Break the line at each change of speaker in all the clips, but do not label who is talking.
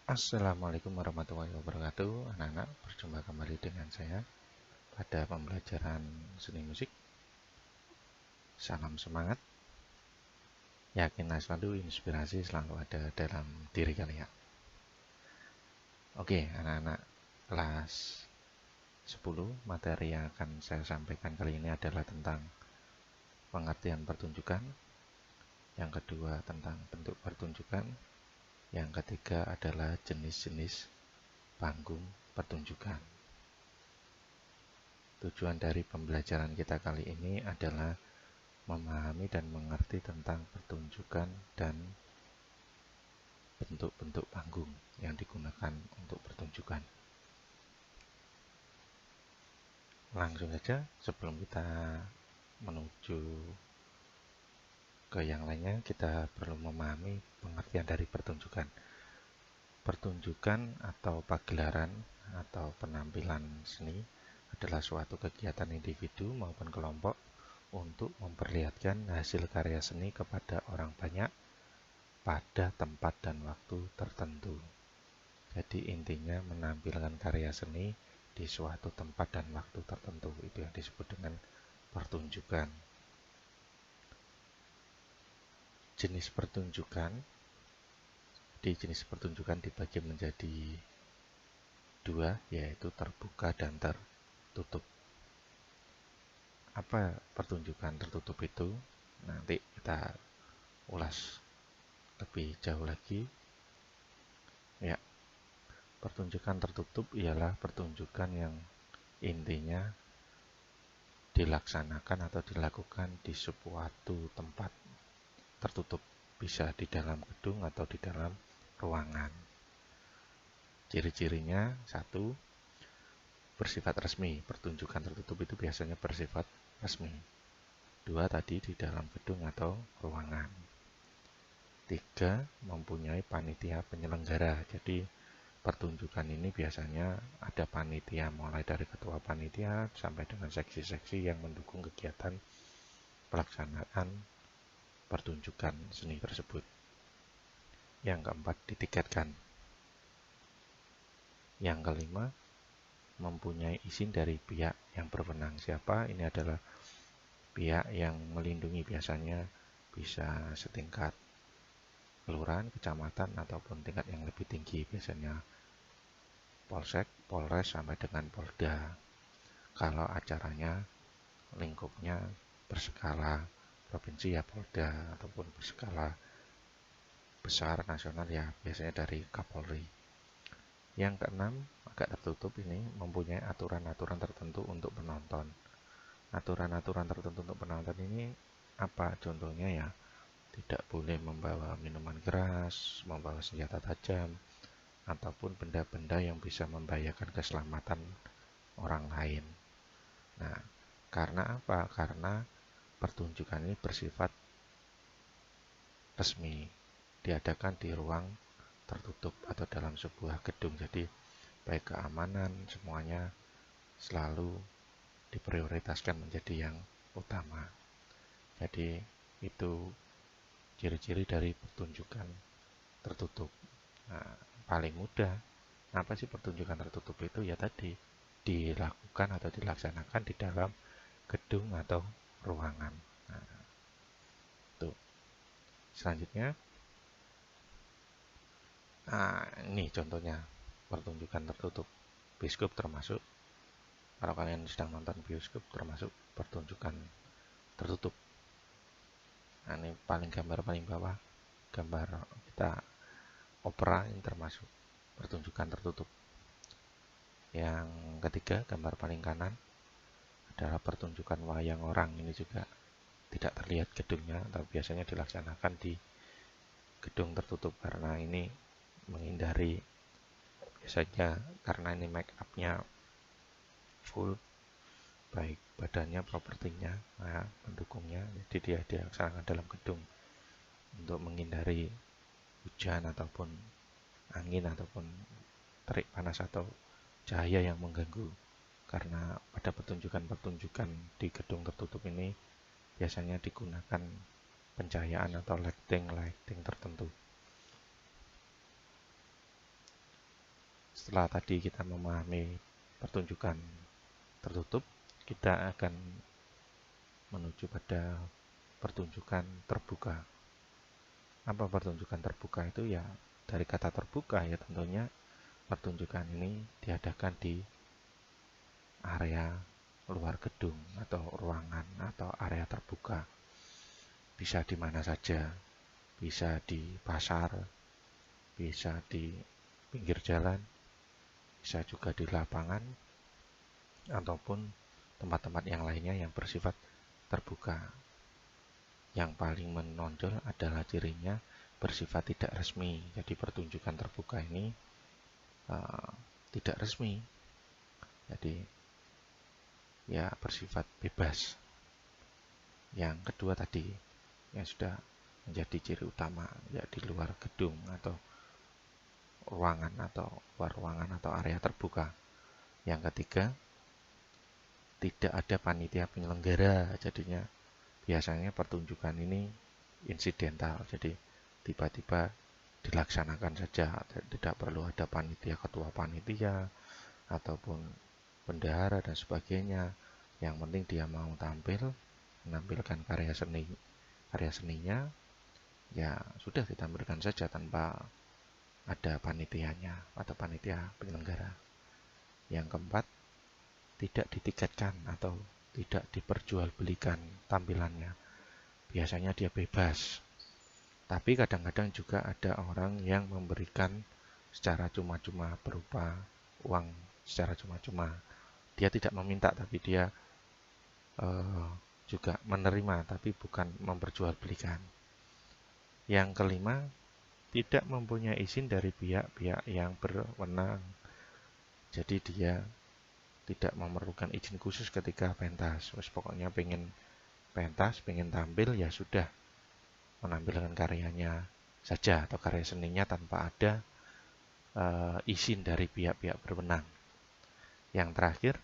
Assalamualaikum warahmatullahi wabarakatuh. Anak-anak, berjumpa kembali dengan saya pada pembelajaran seni musik. Salam semangat. Yakinlah selalu inspirasi selalu ada dalam diri kalian. Oke, anak-anak kelas 10, materi yang akan saya sampaikan kali ini adalah tentang pengertian pertunjukan. Yang kedua tentang bentuk pertunjukan. Yang ketiga adalah jenis-jenis panggung pertunjukan. Tujuan dari pembelajaran kita kali ini adalah memahami dan mengerti tentang pertunjukan dan bentuk-bentuk panggung yang digunakan untuk pertunjukan. Langsung saja sebelum kita menuju ke yang lainnya, kita perlu memahami pengertian dari pertunjukan. Pertunjukan atau pagelaran atau penampilan seni adalah suatu kegiatan individu maupun kelompok untuk memperlihatkan hasil karya seni kepada orang banyak pada tempat dan waktu tertentu. Jadi intinya menampilkan karya seni di suatu tempat dan waktu tertentu. Itu yang disebut dengan pertunjukan. Jenis pertunjukan, jenis pertunjukan dibagi menjadi dua, yaitu terbuka dan tertutup. Apa pertunjukan tertutup itu? Nanti kita ulas lebih jauh lagi. Ya, pertunjukan tertutup ialah pertunjukan yang intinya dilaksanakan atau dilakukan di suatu tempat tertutup, bisa di dalam gedung atau di dalam ruangan. Ciri-cirinya: satu, bersifat resmi. Pertunjukan tertutup itu biasanya bersifat resmi. Dua, tadi di dalam gedung atau ruangan. Tiga, mempunyai panitia penyelenggara. Jadi pertunjukan ini biasanya ada panitia, mulai dari ketua panitia sampai dengan seksi-seksi yang mendukung kegiatan pelaksanaan pertunjukan seni tersebut. Yang keempat, ditiketkan. Yang kelima, mempunyai izin dari pihak yang berwenang. Siapa? Ini adalah pihak yang melindungi, biasanya bisa setingkat kelurahan, kecamatan, ataupun tingkat yang lebih tinggi, biasanya polsek, polres, sampai dengan polda. Kalau acaranya lingkupnya berskala provinsi, ya polda, ataupun berskala besar nasional, ya biasanya dari Kapolri. Yang keenam, agak tertutup, ini mempunyai aturan-aturan tertentu untuk penonton. Aturan-aturan tertentu untuk penonton ini apa? Contohnya ya, tidak boleh membawa minuman keras, membawa senjata tajam, ataupun benda-benda yang bisa membahayakan keselamatan orang lain. Nah, karena apa? Karena pertunjukan ini bersifat resmi, diadakan di ruang tertutup atau dalam sebuah gedung. Jadi baik keamanan, semuanya selalu diprioritaskan menjadi yang utama. Jadi itu ciri-ciri dari pertunjukan tertutup. Nah, paling mudah, apa sih pertunjukan tertutup itu? Ya tadi, dilakukan atau dilaksanakan di dalam gedung atau ruangan. Nah, itu. Selanjutnya, ini contohnya pertunjukan tertutup. Bioskop termasuk. Kalau kalian sedang nonton bioskop, termasuk pertunjukan tertutup. Nah, ini gambar paling bawah, gambar kita opera, ini termasuk pertunjukan tertutup. Yang ketiga, gambar paling kanan, adalah pertunjukan wayang orang. Ini juga tidak terlihat gedungnya, tapi biasanya dilaksanakan di gedung tertutup karena ini menghindari, biasanya karena ini make up-nya full, baik badannya, propertinya, pendukungnya, jadi dia dilaksanakan dalam gedung untuk menghindari hujan ataupun angin ataupun terik panas atau cahaya yang mengganggu. Karena pada pertunjukan-pertunjukan di gedung tertutup ini biasanya digunakan pencahayaan atau lighting tertentu. setelah tadi kita memahami pertunjukan tertutup, kita akan menuju pada pertunjukan terbuka. Apa pertunjukan terbuka itu? Ya dari kata terbuka ya, tentunya pertunjukan ini diadakan di area luar gedung atau ruangan atau area terbuka. Bisa di mana saja, bisa di pasar, bisa di pinggir jalan, bisa juga di lapangan, ataupun tempat-tempat yang lainnya yang bersifat terbuka. Yang paling menonjol adalah cirinya bersifat tidak resmi. Jadi pertunjukan terbuka ini tidak resmi. Jadi ya bersifat bebas. Yang kedua tadi yang sudah menjadi ciri utama, ya di luar gedung atau ruangan atau luar ruangan atau area terbuka. Yang ketiga, tidak ada panitia penyelenggara. Jadinya biasanya pertunjukan ini insidental. Jadi tiba-tiba dilaksanakan saja, tidak perlu ada panitia, ketua panitia ataupun bendahara dan sebagainya. Yang penting dia mau tampil, menampilkan karya seninya, ya sudah ditampilkan saja tanpa ada panitianya atau panitia penyelenggara. Yang keempat, tidak ditiketkan atau tidak diperjualbelikan tampilannya. Biasanya dia bebas. Tapi kadang-kadang juga ada orang yang memberikan secara cuma-cuma berupa uang secara cuma-cuma. Dia tidak meminta, tapi dia juga menerima, tapi bukan memperjualbelikan. Yang kelima, tidak mempunyai izin dari pihak-pihak yang berwenang. Jadi dia tidak memerlukan izin khusus ketika pentas. Pokoknya pengen pentas, pengen tampil, ya sudah menampilkan karyanya saja atau karya seninya tanpa ada izin dari pihak-pihak berwenang. Yang terakhir,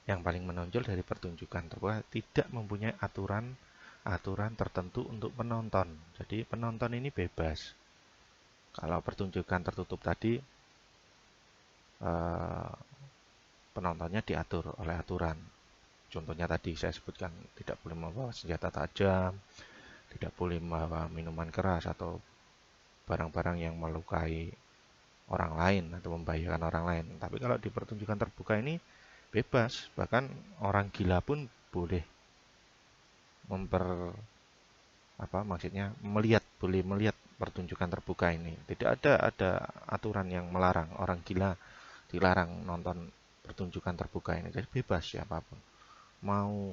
yang paling menonjol dari pertunjukan terbuka, tidak mempunyai aturan tertentu untuk penonton. Jadi penonton ini bebas. Kalau pertunjukan tertutup tadi, penontonnya diatur oleh aturan. Contohnya tadi saya sebutkan, tidak boleh membawa senjata tajam, tidak boleh membawa minuman keras atau barang-barang yang melukai orang lain atau membahayakan orang lain. Tapi kalau di pertunjukan terbuka ini bebas, bahkan orang gila pun boleh boleh melihat pertunjukan terbuka ini. Tidak ada aturan yang melarang. Orang gila dilarang nonton pertunjukan terbuka ini. Jadi bebas siapapun. Mau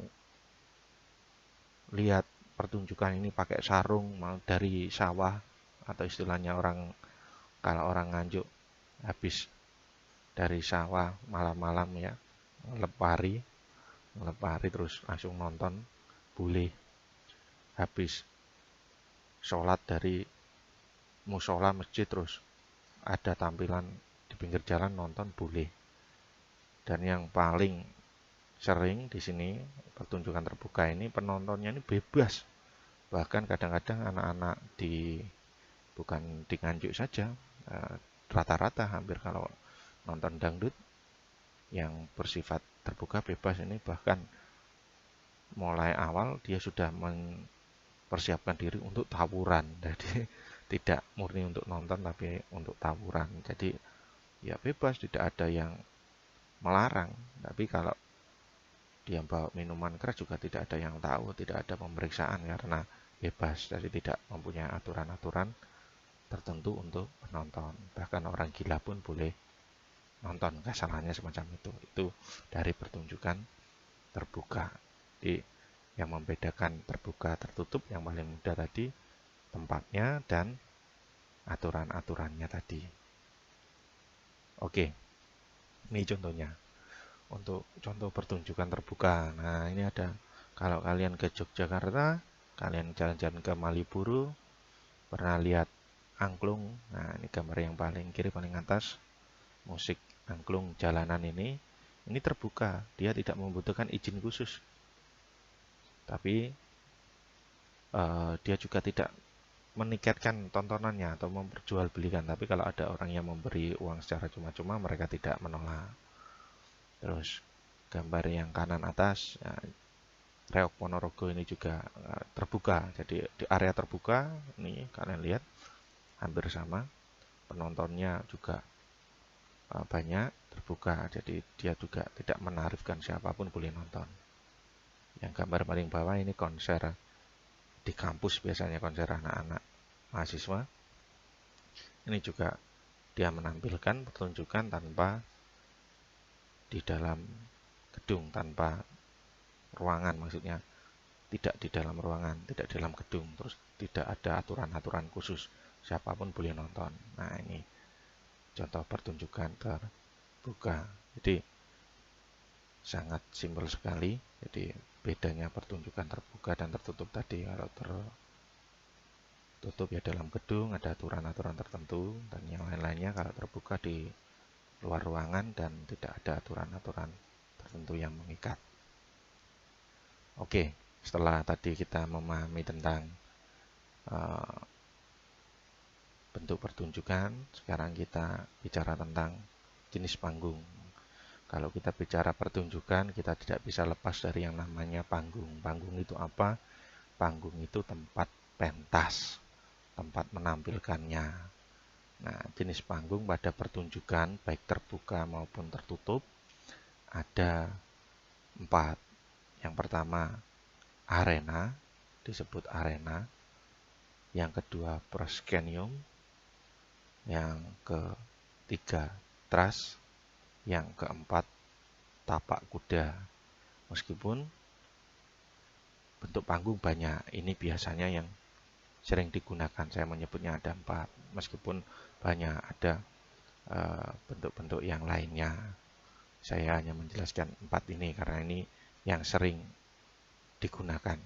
lihat pertunjukan ini pakai sarung, mau dari sawah, atau istilahnya kalau orang Nganjuk habis dari sawah malam-malam ya, ngelep pari terus langsung nonton, boleh. Habis sholat dari musola masjid terus ada tampilan di pinggir jalan nonton, boleh. Dan yang paling sering di sini pertunjukan terbuka ini penontonnya ini bebas. Bahkan kadang-kadang anak-anak bukan di Nganjuk saja, rata-rata hampir kalau nonton dangdut yang bersifat terbuka bebas ini, bahkan mulai awal dia sudah mempersiapkan diri untuk tawuran. Jadi tidak murni untuk nonton tapi untuk tawuran. Jadi ya bebas, tidak ada yang melarang. Tapi kalau dia bawa minuman keras juga tidak ada yang tahu, tidak ada pemeriksaan karena bebas. Jadi tidak mempunyai aturan-aturan tertentu untuk penonton. Bahkan orang gila pun boleh nonton, kesalahannya semacam itu. Itu dari pertunjukan terbuka. Jadi yang membedakan terbuka tertutup yang paling mudah tadi tempatnya dan aturan-aturannya tadi. Oke, ini contohnya. Untuk contoh pertunjukan terbuka. Nah, ini ada, kalau kalian ke Yogyakarta, kalian jalan-jalan ke Maliburu, pernah lihat angklung. Nah, ini gambar yang paling kiri paling atas. Musik angklung jalanan ini terbuka. Dia tidak membutuhkan izin khusus. Tapi dia juga tidak meniketkan tontonannya atau memperjualbelikan, tapi kalau ada orang yang memberi uang secara cuma-cuma, mereka tidak menolak. Terus gambar yang kanan atas, ya, Reok Ponorogo ini juga terbuka. Jadi di area terbuka, ini kalian lihat hampir sama. Penontonnya juga banyak, terbuka. Jadi dia juga tidak menarifkan siapapun boleh nonton. Yang gambar paling bawah ini konser di kampus, biasanya konser anak-anak mahasiswa. Ini juga dia menampilkan pertunjukan tanpa di dalam gedung, tanpa ruangan, maksudnya tidak di dalam ruangan, tidak di dalam gedung, terus tidak ada aturan-aturan khusus, siapapun boleh nonton. Nah, ini contoh pertunjukan terbuka. Jadi sangat simpel sekali. Jadi bedanya pertunjukan terbuka dan tertutup tadi, kalau tertutup ya dalam gedung ada aturan-aturan tertentu, dan yang lain-lainnya kalau terbuka di luar ruangan dan tidak ada aturan-aturan tertentu yang mengikat. Oke, setelah tadi kita memahami tentang bentuk pertunjukan, sekarang kita bicara tentang jenis panggung. Kalau kita bicara pertunjukan, kita tidak bisa lepas dari yang namanya panggung. Panggung itu apa? Panggung itu tempat pentas, tempat menampilkannya. Nah, jenis panggung pada pertunjukan, baik terbuka maupun tertutup, ada 4. Yang pertama, arena, disebut arena. Yang kedua, proskenium. Yang ketiga, tras. Yang keempat, tapak kuda. Meskipun bentuk panggung banyak, ini biasanya yang sering digunakan. Saya menyebutnya ada 4, meskipun banyak ada bentuk-bentuk yang lainnya. Saya hanya menjelaskan 4 ini karena ini yang sering digunakan.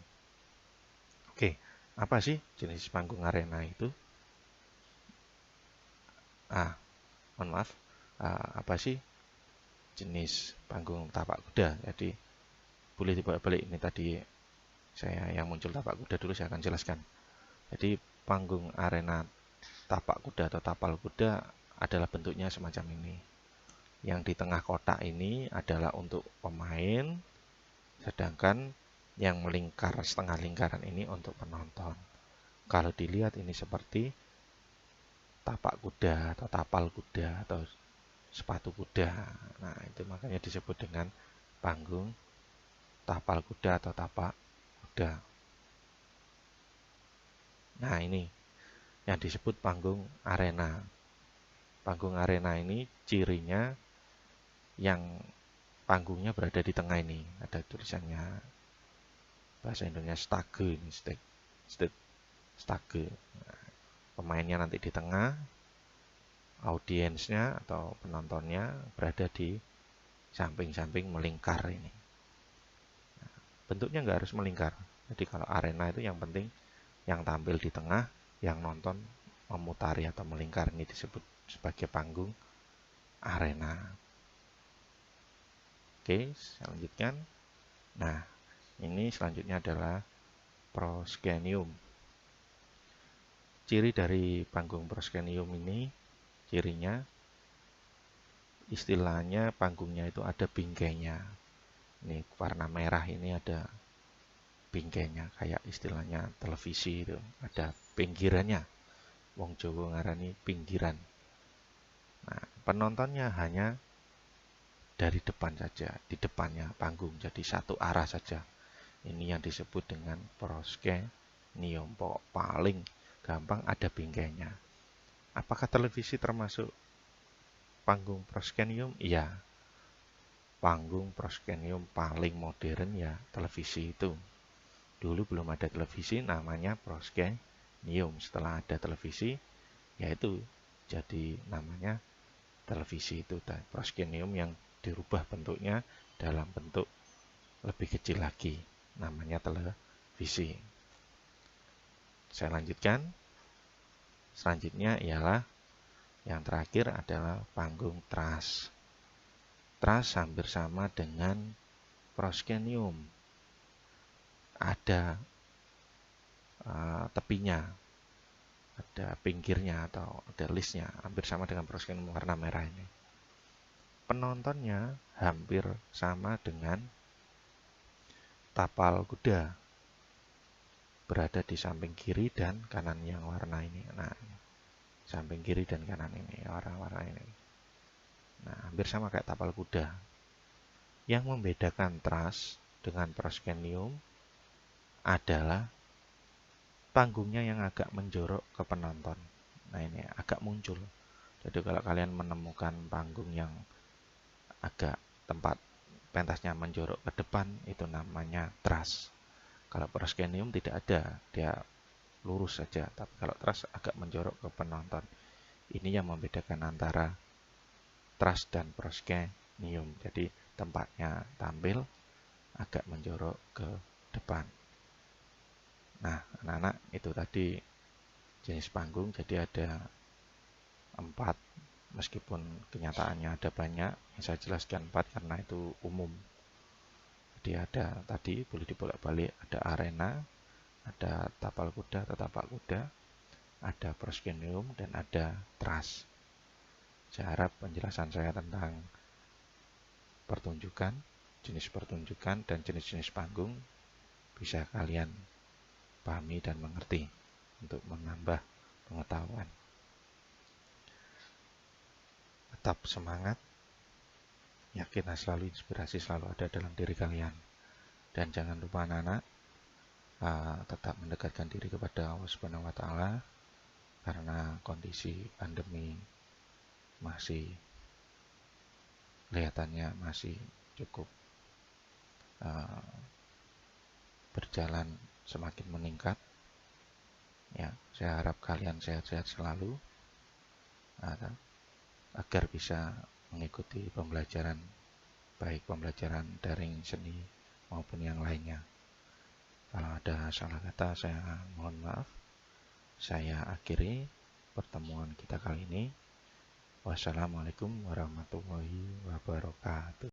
Oke, apa sih jenis panggung arena itu? Mohon maaf, apa sih jenis panggung tapak kuda? Jadi boleh dibalik-balik, ini tadi saya yang muncul tapak kuda dulu, saya akan jelaskan. Jadi panggung arena tapak kuda atau tapal kuda adalah bentuknya semacam ini. Yang di tengah kotak ini adalah untuk pemain, sedangkan yang melingkar setengah lingkaran ini untuk penonton. Kalau dilihat ini seperti tapak kuda atau tapal kuda atau sepatu kuda. Nah, itu makanya disebut dengan panggung tapal kuda atau tapak kuda. Nah, ini yang disebut panggung arena. Panggung arena ini cirinya yang panggungnya berada di tengah ini. Ada tulisannya bahasa Indonesia stage ini, stage. Nah, pemainnya nanti di tengah, audiensnya atau penontonnya berada di samping-samping melingkar ini. Nah, bentuknya nggak harus melingkar. Jadi kalau arena itu yang penting yang tampil di tengah, yang nonton memutari atau melingkar, ini disebut sebagai panggung arena. Oke, saya lanjutkan. Nah, ini selanjutnya adalah proskenium. Ciri dari panggung proskenium ini, cirinya istilahnya panggungnya itu ada bingkainya. Ini warna merah ini ada bingkainya, kayak istilahnya televisi itu, ada pinggirannya. Wong Jawa ngarani pinggiran. Nah, penontonnya hanya dari depan saja, di depannya panggung, jadi satu arah saja. Ini yang disebut dengan proskenium. Paling gampang ada bingkainya. Apakah televisi termasuk panggung proskenium? Iya. Panggung proskenium paling modern ya televisi itu. Dulu belum ada televisi, namanya proskenium. Setelah ada televisi, yaitu jadi namanya televisi itu. Dan proskenium yang dirubah bentuknya dalam bentuk lebih kecil lagi, namanya televisi. Saya lanjutkan. Selanjutnya ialah yang terakhir adalah panggung tras. Tras hampir sama dengan proskenium. Ada tepinya. ada pinggirnya atau ada listnya, hampir sama dengan proskenum warna merah ini. Penontonnya hampir sama dengan tapal kuda, berada di samping kiri dan kanan yang warna ini. Nah, samping kiri dan kanan ini, warna-warna ini. Nah, hampir sama kayak tapal kuda. Yang membedakan TRAS dengan proskenium adalah panggungnya yang agak menjorok ke penonton. Nah, ini agak muncul. Jadi kalau kalian menemukan panggung yang agak tempat pentasnya menjorok ke depan, itu namanya TRAS. Kalau proskenium tidak ada, dia lurus saja. Tapi kalau TRAS agak menjorok ke penonton. Ini yang membedakan antara TRAS dan proskenium. Jadi tempatnya tampil agak menjorok ke depan. Nah, anak-anak, itu tadi jenis panggung. Jadi ada 4, meskipun kenyataannya ada banyak. Saya jelaskan 4 karena itu umum. Jadi ada tadi, boleh dibolak-balik, ada arena, ada tapal kuda atau tapak kuda, ada proskenium, dan ada TRAS. Saya harap penjelasan saya tentang pertunjukan, jenis pertunjukan, dan jenis-jenis panggung bisa kalian pahami dan mengerti untuk menambah pengetahuan. Tetap semangat, yakin selalu inspirasi selalu ada dalam diri kalian. Dan jangan lupa anak-anak, tetap mendekatkan diri kepada Allah Subhanahu wa Ta'ala, karena kondisi pandemi masih kelihatannya masih cukup berjalan semakin meningkat. Ya, saya harap kalian sehat-sehat selalu agar bisa mengikuti pembelajaran, baik pembelajaran daring seni maupun yang lainnya. Kalau ada salah kata, saya mohon maaf. Saya akhiri pertemuan kita kali ini. Wassalamualaikum warahmatullahi wabarakatuh.